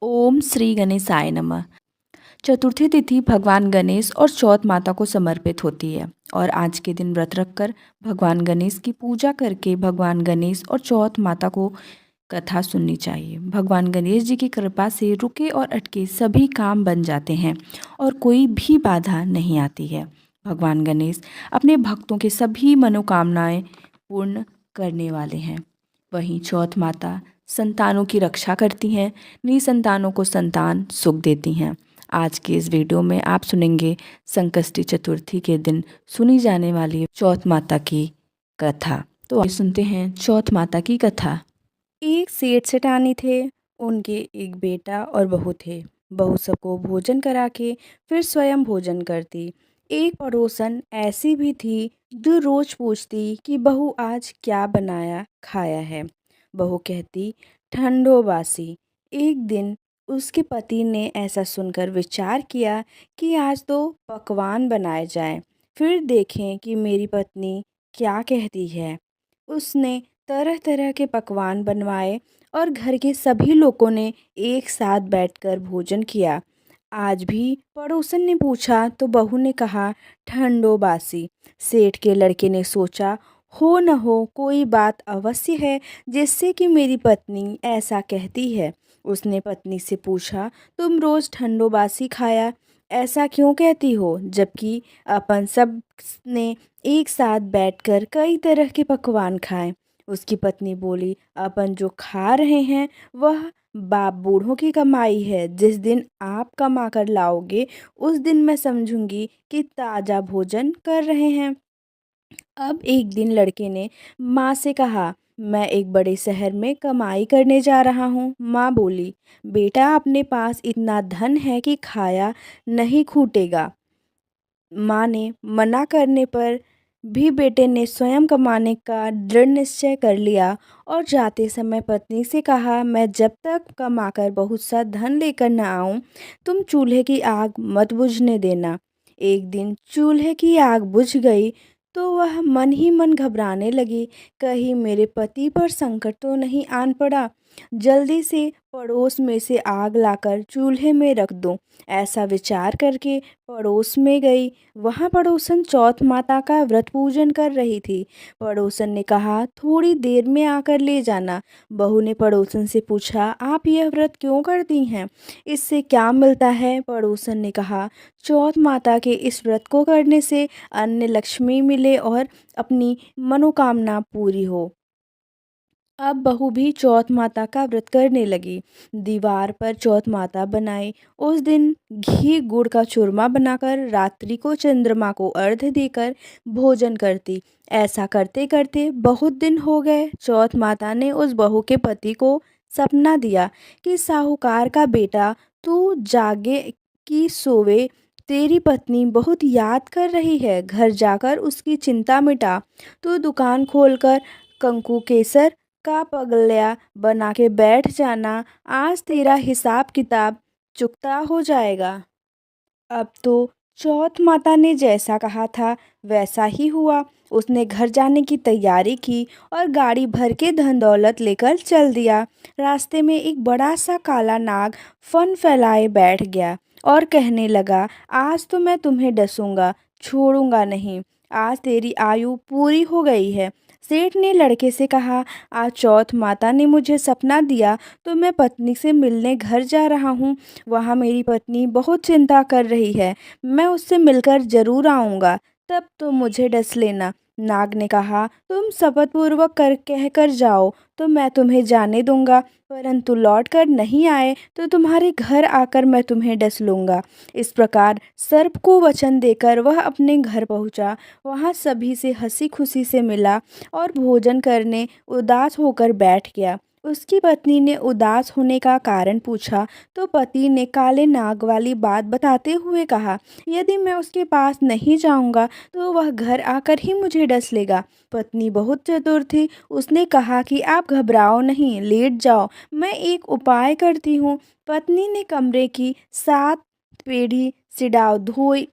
ओम श्री गणेशाय नमः। चतुर्थी तिथि भगवान गणेश और चौथ माता को समर्पित होती है और आज के दिन व्रत रखकर भगवान गणेश की पूजा करके भगवान गणेश और चौथ माता को कथा सुननी चाहिए। भगवान गणेश जी की कृपा से रुके और अटके सभी काम बन जाते हैं और कोई भी बाधा नहीं आती है। भगवान गणेश अपने भक्तों के सभी मनोकामनाएं पूर्ण करने वाले हैं। वहीं चौथ माता संतानों की रक्षा करती हैं, निसंतानों को संतान सुख देती हैं। आज के इस वीडियो में आप सुनेंगे संकष्टी चतुर्थी के दिन सुनी जाने वाली चौथ माता की कथा। तो आइए सुनते हैं चौथ माता की कथा। एक सेठ सेठानी थे। उनके एक बेटा और बहू थे। बहू सबको भोजन करा के फिर स्वयं भोजन करती। एक पड़ोसन ऐसी भी थी जो रोज पूछती कि बहू आज क्या बनाया खाया है। बहू कहती ठंडो बासी। एक दिन उसके पति ने ऐसा सुनकर विचार किया कि आज तो पकवान बनाए जाएं, फिर देखें कि मेरी पत्नी क्या कहती है। उसने तरह तरह के पकवान बनवाए और घर के सभी लोगों ने एक साथ बैठकर भोजन किया। आज भी पड़ोसन ने पूछा तो बहू ने कहा ठंडो बासी। सेठ के लड़के ने सोचा हो न हो कोई बात अवश्य है जिससे कि मेरी पत्नी ऐसा कहती है। उसने पत्नी से पूछा तुम रोज ठंडो बासी खाया ऐसा क्यों कहती हो, जबकि अपन सब ने एक साथ बैठकर कई तरह के पकवान खाएं। उसकी पत्नी बोली अपन जो खा रहे हैं वह बाप बूढ़ों की कमाई है। जिस दिन आप कमा कर लाओगे उस दिन मैं समझूंगी कि ताज़ा भोजन कर रहे हैं। अब एक दिन लड़के ने माँ से कहा मैं एक बड़े शहर में कमाई करने जा रहा हूँ। माँ बोली बेटा अपने पास इतना धन है कि खाया नहीं खूटेगा। माँ ने मना करने पर भी बेटे ने स्वयं कमाने का दृढ़ निश्चय कर लिया और जाते समय पत्नी से कहा मैं जब तक कमाकर बहुत सा धन लेकर न आऊं तुम चूल्हे की आग मत बुझने देना। एक दिन चूल्हे की आग बुझ गई तो वह मन ही मन घबराने लगी, कहीं मेरे पति पर संकट तो नहीं आन पड़ा। जल्दी से पड़ोस में से आग लाकर चूल्हे में रख दूं। ऐसा विचार करके पड़ोस में गई। वहाँ पड़ोसन चौथ माता का व्रत पूजन कर रही थी। पड़ोसन ने कहा थोड़ी देर में आकर ले जाना। बहू ने पड़ोसन से पूछा आप यह व्रत क्यों करती हैं, इससे क्या मिलता है। पड़ोसन ने कहा चौथ माता के इस व्रत को करने से अन्न लक्ष्मी मिले और अपनी मनोकामना पूरी हो। अब बहू भी चौथ माता का व्रत करने लगी। दीवार पर चौथ माता बनाई। उस दिन घी गुड़ का चूरमा बनाकर रात्रि को चंद्रमा को अर्घ्य देकर भोजन करती। ऐसा करते करते बहुत दिन हो गए। चौथ माता ने उस बहू के पति को सपना दिया कि साहूकार का बेटा तू जागे कि सोवे, तेरी पत्नी बहुत याद कर रही है, घर जाकर उसकी चिंता मिटा। तू दुकान खोलकर कंकु केसर का पगल्या बना के बैठ जाना, आज तेरा हिसाब किताब चुकता हो जाएगा। अब तो चौथ माता ने जैसा कहा था वैसा ही हुआ। उसने घर जाने की तैयारी की और गाड़ी भर के धन दौलत लेकर चल दिया। रास्ते में एक बड़ा सा काला नाग फन फैलाए बैठ गया और कहने लगा आज तो मैं तुम्हें डसूंगा, छोड़ूंगा नहीं। आज तेरी आयु पूरी हो गई है। सेठ ने लड़के से कहा आज चौथ माता ने मुझे सपना दिया तो मैं पत्नी से मिलने घर जा रहा हूँ। वहाँ मेरी पत्नी बहुत चिंता कर रही है, मैं उससे मिलकर जरूर आऊँगा, तब तो मुझे डस लेना। नाग ने कहा तुम शपथपूर्वक कर कह कर जाओ तो मैं तुम्हें जाने दूंगा, परंतु लौट कर नहीं आए तो तुम्हारे घर आकर मैं तुम्हें डस लूंगा। इस प्रकार सर्प को वचन देकर वह अपने घर पहुंचा। वहां सभी से हंसी खुशी से मिला और भोजन करने उदास होकर बैठ गया। उसकी पत्नी ने उदास होने का कारण पूछा तो पति ने काले नाग वाली बात बताते हुए कहा यदि मैं उसके पास नहीं जाऊंगा तो वह घर आकर ही मुझे डस लेगा। पत्नी बहुत चतुर थी। उसने कहा कि आप घबराओ नहीं, लेट जाओ, मैं एक उपाय करती हूँ। पत्नी ने कमरे की 7 पीढ़ी सिडाव धोई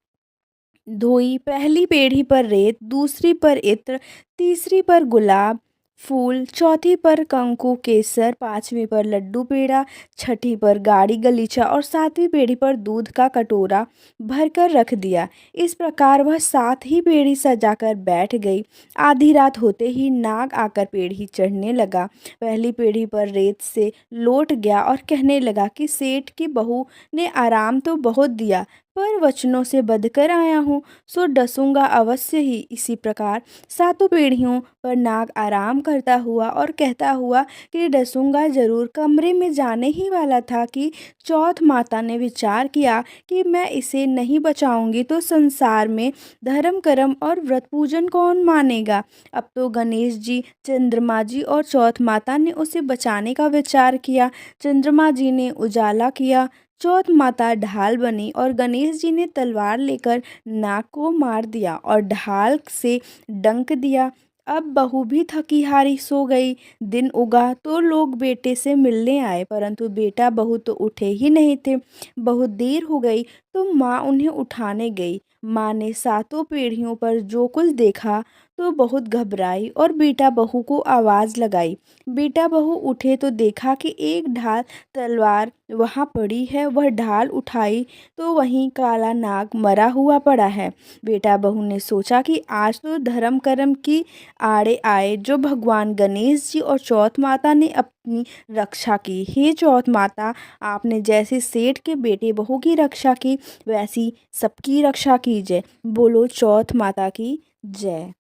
धोई। पहली पीढ़ी पर रेत, दूसरी पर इत्र, तीसरी पर गुलाब, फूल, चौथी पर कंकु केसर, पांचवी पर लड्डू पेड़ा, छठी पर गाड़ी गलीचा और सातवीं पेढ़ी पर दूध का कटोरा भरकर रख दिया। इस प्रकार वह सात ही पेढ़ी सजाकर बैठ गई। आधी रात होते ही नाग आकर पेढ़ी चढ़ने लगा। पहली पेढ़ी पर रेत से लौट गया और कहने लगा कि सेठ की बहू ने आराम तो बहुत दिया, पर वचनों से बदकर आया हूँ, सो डसूंगा अवश्य ही। इसी प्रकार सातों पीढ़ियों पर नाग आराम करता हुआ और कहता हुआ कि डसूंगा जरूर। कमरे में जाने ही वाला था कि चौथ माता ने विचार किया कि मैं इसे नहीं बचाऊंगी तो संसार में धर्म कर्म और व्रत पूजन कौन मानेगा। अब तो गणेश जी, चंद्रमा जी और चौथ माता ने उसे बचाने का विचार किया। चंद्रमा जी ने उजाला किया, चौथ माता ढाल बनी और गणेश जी ने तलवार लेकर नाग को मार दिया और ढाल से डंक दिया। अब बहू भी थकी हारी सो गई। दिन उगा तो लोग बेटे से मिलने आए, परंतु बेटा बहू तो उठे ही नहीं थे। बहुत देर हो गई तो माँ उन्हें उठाने गई। माँ ने सातों पीढ़ियों पर जो कुछ देखा तो बहुत घबराई और बेटा बहू को आवाज़ लगाई। बेटा बहू उठे तो देखा कि एक ढाल तलवार वहाँ पड़ी है। वह ढाल उठाई तो वहीं काला नाग मरा हुआ पड़ा है। बेटा बहू ने सोचा कि आज तो धर्म कर्म की आड़े आए जो भगवान गणेश जी और चौथ माता ने अपनी रक्षा की। हे चौथ माता, आपने जैसे सेठ के बेटे बहू की रक्षा की, वैसी सबकी रक्षा कीजिए। बोलो चौथ माता की जय।